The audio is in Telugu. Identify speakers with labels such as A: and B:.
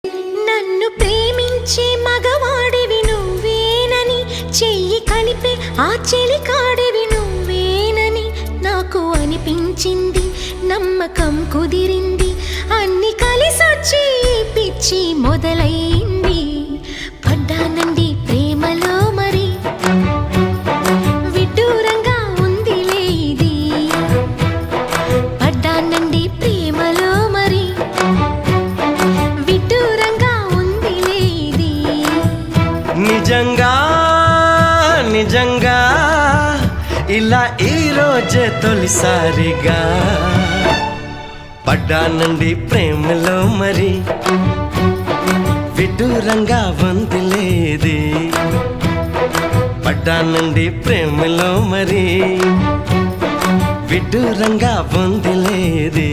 A: నన్ను ప్రేమించే మగవాడివి నువ్వేనని, చెయ్యి కలిపే ఆ చెలికాడివి నువ్వేనని నాకు అనిపించింది. నమ్మకం కుదిరింది, అన్ని కలిసొచ్చి పిచ్చి మొదలైంది. పడ్డానండి ప్రేమలో మరి, విడ్డూరంగా ఉందిలే ఇది. పడ్డానండి ప్రేమలో మరి, విడ్డూరంగా ఉందిలే ఇది.
B: నిజంగా నిజంగా ఇలా ఈ రోజే తొలిసారిగా పడ్డానండి ప్రేమలో మరి, విడ్డూరంగా వందిలేది. పడ్డానండి ప్రేమలో మరి, విడ్డూరంగా వందిలేది.